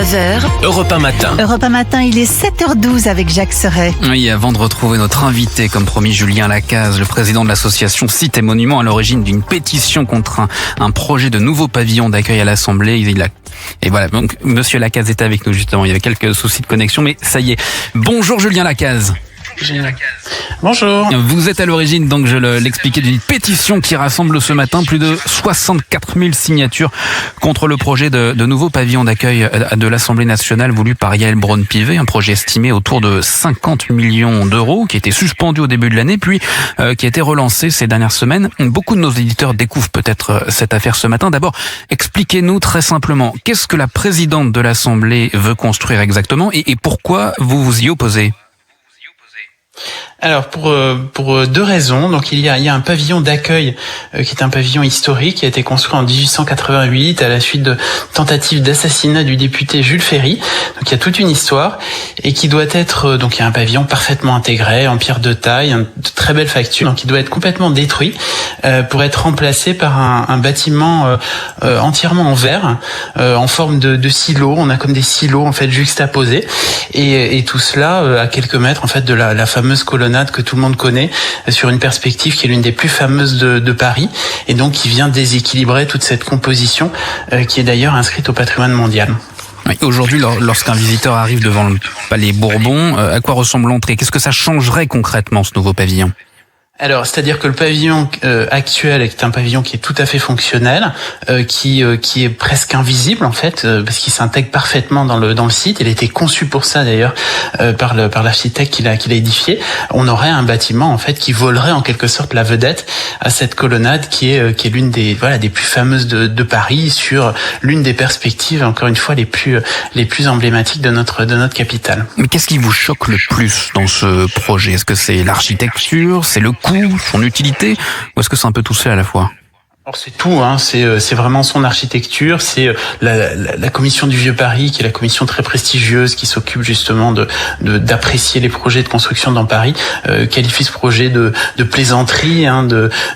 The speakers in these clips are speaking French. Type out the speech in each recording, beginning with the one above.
9h, Europe 1 matin. Europe 1 matin, il est 7h12 avec Jacques Serret. Oui, avant de retrouver notre invité, comme promis, Julien Lacaze, le président de l'association Sites et Monuments, à l'origine d'une pétition contre un projet de nouveau pavillon d'accueil à l'Assemblée. Et voilà, donc Monsieur Lacaze est avec nous justement. Il y avait quelques soucis de connexion, mais ça y est. Bonjour Julien Lacaze. Bonjour. Vous êtes à l'origine, donc je l'expliquais, d'une pétition qui rassemble ce matin plus de 64 000 signatures contre le projet de nouveau pavillon d'accueil de l'Assemblée nationale voulu par Yael Braun-Pivet, un projet estimé autour de 50 millions d'euros, qui était suspendu au début de l'année, puis qui a été relancé ces dernières semaines. Beaucoup de nos éditeurs découvrent peut-être cette affaire ce matin. D'abord, expliquez-nous très simplement, qu'est-ce que la présidente de l'Assemblée veut construire exactement et pourquoi vous vous y opposez ? Alors pour deux raisons. Donc il y a un pavillon d'accueil qui est un pavillon historique qui a été construit en 1888 à la suite de tentatives d'assassinat du député Jules Ferry. Donc il y a toute une histoire et qui doit être donc il y a un pavillon parfaitement intégré en pierre de taille, de très belle facture. Donc il doit être complètement détruit pour être remplacé par un bâtiment entièrement en verre en forme de silo. On a comme des silos en fait juxtaposés et tout cela à quelques mètres en fait de la fameuse colonnade que tout le monde connaît, sur une perspective qui est l'une des plus fameuses de Paris, et donc qui vient déséquilibrer toute cette composition qui est d'ailleurs inscrite au patrimoine mondial. Oui, aujourd'hui, lorsqu'un visiteur arrive devant le Palais Bourbon, à quoi ressemble l'entrée ? Qu'est-ce que ça changerait concrètement, ce nouveau pavillon ? Alors, c'est-à-dire que le pavillon actuel est un pavillon qui est tout à fait fonctionnel, qui est presque invisible en fait, parce qu'il s'intègre parfaitement dans le site. Il a été conçu pour ça d'ailleurs par l'architecte qui l'a édifié. On aurait un bâtiment en fait qui volerait en quelque sorte la vedette à cette colonnade qui est l'une des plus fameuses de Paris, sur l'une des perspectives encore une fois les plus emblématiques de notre capitale. Mais qu'est-ce qui vous choque le plus dans ce projet ? Est-ce que c'est l'architecture, c'est le coût, son utilité, ou est-ce que c'est un peu tout fait à la fois ? Alors c'est tout, c'est vraiment son architecture, c'est la commission du Vieux Paris, qui est la commission très prestigieuse qui s'occupe justement d'apprécier les projets de construction dans Paris, qualifie ce projet de plaisanterie,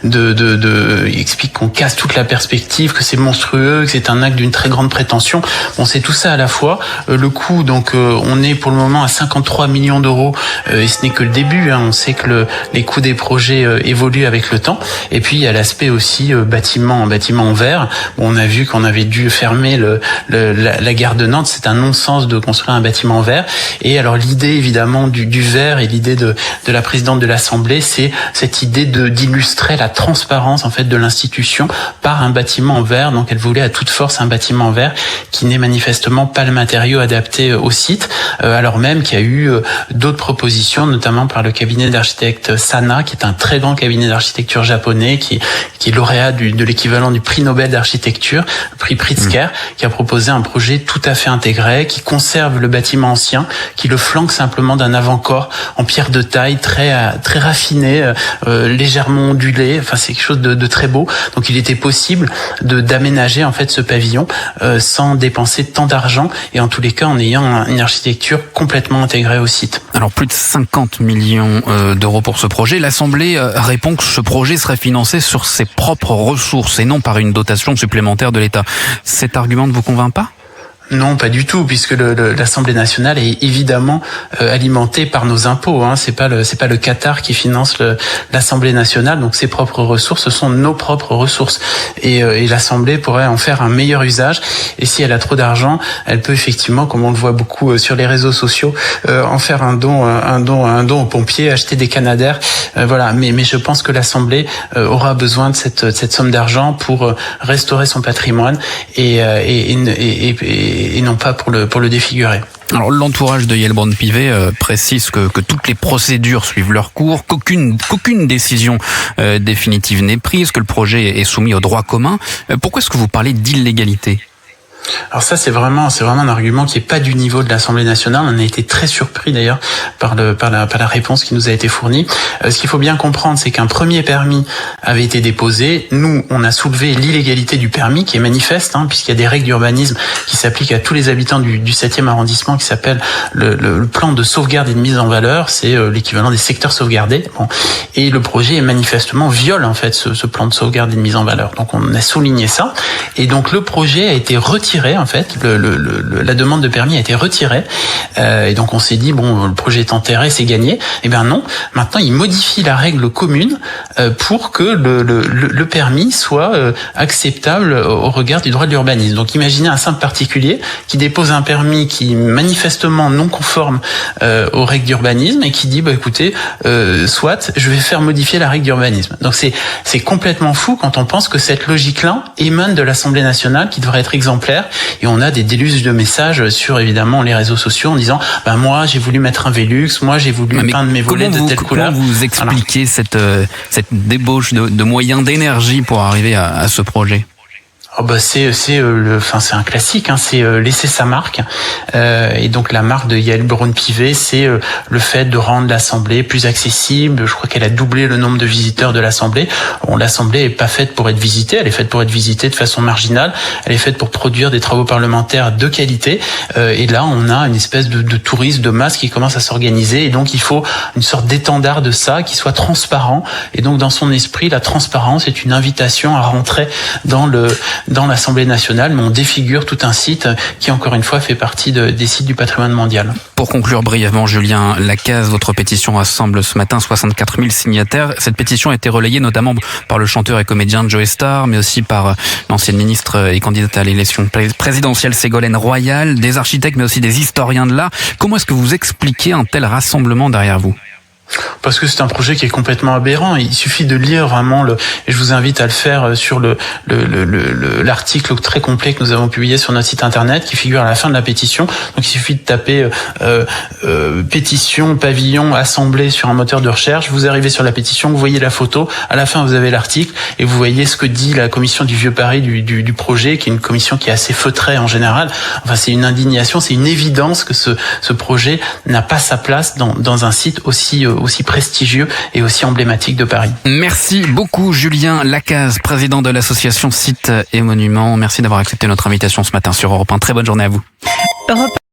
il explique qu'on casse toute la perspective, que c'est monstrueux, que c'est un acte d'une très grande prétention. Bon, c'est tout ça à la fois. Le coût, donc on est pour le moment à 53 millions d'euros, et ce n'est que le début. On sait que les coûts des projets évoluent avec le temps. Et puis il y a l'aspect aussi bâtiment en verre. Bon, on a vu qu'on avait dû fermer la gare de Nantes. C'est un non-sens de construire un bâtiment en verre. Et alors l'idée évidemment du verre et l'idée de la présidente de l'Assemblée, c'est cette idée d'illustrer la transparence en fait de l'institution par un bâtiment en verre. Donc elle voulait à toute force un bâtiment en verre qui n'est manifestement pas le matériau adapté au site, alors même qu'il y a eu d'autres propositions, notamment par le cabinet d'architecte Sana, qui est un très grand cabinet d'architecture japonais, qui est lauréat de l'équivalent du prix Nobel d'architecture, le prix Pritzker, qui a proposé un projet tout à fait intégré, qui conserve le bâtiment ancien, qui le flanque simplement d'un avant-corps en pierre de taille, très raffiné, légèrement ondulé. Enfin, c'est quelque chose de très beau. Donc, il était possible d'aménager en fait ce pavillon sans dépenser tant d'argent, et en tous les cas en ayant une architecture complètement intégrée au site. Alors, plus de 50 millions d'euros pour ce projet. L'Assemblée répond que ce projet serait financé sur ses propres ressources et non par une dotation supplémentaire de l'État. Cet argument ne vous convainc pas ? Non, pas du tout, puisque l'Assemblée nationale est évidemment alimentée par nos impôts. C'est pas le Qatar qui finance l'Assemblée nationale, donc ses propres ressources, ce sont nos propres ressources. Et l'Assemblée pourrait en faire un meilleur usage. Et si elle a trop d'argent, elle peut effectivement, comme on le voit beaucoup sur les réseaux sociaux, en faire un don aux pompiers, acheter des canadaires. Voilà. Mais je pense que l'Assemblée aura besoin de cette somme d'argent pour restaurer son patrimoine et non pas pour le défigurer. Alors l'entourage de Yael Braun-Pivet précise que toutes les procédures suivent leur cours, qu'aucune décision définitive n'est prise, que le projet est soumis au droit commun. Pourquoi est-ce que vous parlez d'illégalité ? Alors ça, c'est vraiment un argument qui est pas du niveau de l'Assemblée nationale. On a été très surpris d'ailleurs par la réponse qui nous a été fournie. Ce qu'il faut bien comprendre, c'est qu'un premier permis avait été déposé. Nous, on a soulevé l'illégalité du permis qui est manifeste, puisqu'il y a des règles d'urbanisme qui s'appliquent à tous les habitants du 7e arrondissement, qui s'appelle le plan de sauvegarde et de mise en valeur. C'est l'équivalent des secteurs sauvegardés. Bon. Et le projet manifestement viole en fait ce plan de sauvegarde et de mise en valeur. Donc on a souligné ça. Et donc le projet a été retiré retiré en fait. La demande de permis a été retirée et donc on s'est dit bon, le projet est enterré, c'est gagné. Eh bien non, maintenant il modifie la règle commune pour que le permis soit acceptable au regard du droit de l'urbanisme. Donc imaginez un simple particulier qui dépose un permis qui est manifestement non conforme aux règles d'urbanisme et qui dit bah écoutez, soit je vais faire modifier la règle d'urbanisme. Donc c'est complètement fou quand on pense que cette logique-là émane de l'Assemblée nationale qui devrait être exemplaire, et on a des déluges de messages sur évidemment les réseaux sociaux en disant bah moi j'ai voulu mettre un Velux, moi j'ai voulu peindre mes volets de telle couleur. Comment vous expliquez cette débauche de moyens, d'énergie pour arriver à ce projet? Oh bah c'est un classique, hein, c'est laisser sa marque, et donc la marque de Yael Braun-Pivet, c'est le fait de rendre l'Assemblée plus accessible. Je crois qu'elle a doublé le nombre de visiteurs de l'Assemblée. Bon, l'Assemblée est pas faite pour être visitée, elle est faite pour être visitée de façon marginale, elle est faite pour produire des travaux parlementaires de qualité, et là on a une espèce de tourisme de masse qui commence à s'organiser, et donc il faut une sorte d'étendard de ça qui soit transparent, et donc dans son esprit la transparence est une invitation à rentrer dans l'Assemblée nationale, mais on défigure tout un site qui, encore une fois, fait partie des sites du patrimoine mondial. Pour conclure brièvement, Julien Lacaze, votre pétition rassemble ce matin 64 000 signataires. Cette pétition a été relayée notamment par le chanteur et comédien Joe Starr, mais aussi par l'ancienne ministre et candidate à l'élection présidentielle Ségolène Royal, des architectes, mais aussi des historiens de l'art. Comment est-ce que vous expliquez un tel rassemblement derrière vous ? Parce que c'est un projet qui est complètement aberrant. Il suffit de lire vraiment et je vous invite à le faire sur l'article très complet que nous avons publié sur notre site internet qui figure à la fin de la pétition. Donc il suffit de taper pétition, pavillon, assemblée sur un moteur de recherche. Vous arrivez sur la pétition, vous voyez la photo. À la fin, vous avez l'article et vous voyez ce que dit la commission du Vieux Paris du projet, qui est une commission qui est assez feutrée en général. Enfin, c'est une indignation, c'est une évidence que ce projet n'a pas sa place dans un site aussi prestigieux et aussi emblématique de Paris. Merci beaucoup Julien Lacaze, président de l'association Sites et Monuments. Merci d'avoir accepté notre invitation ce matin sur Europe 1. Très bonne journée à vous.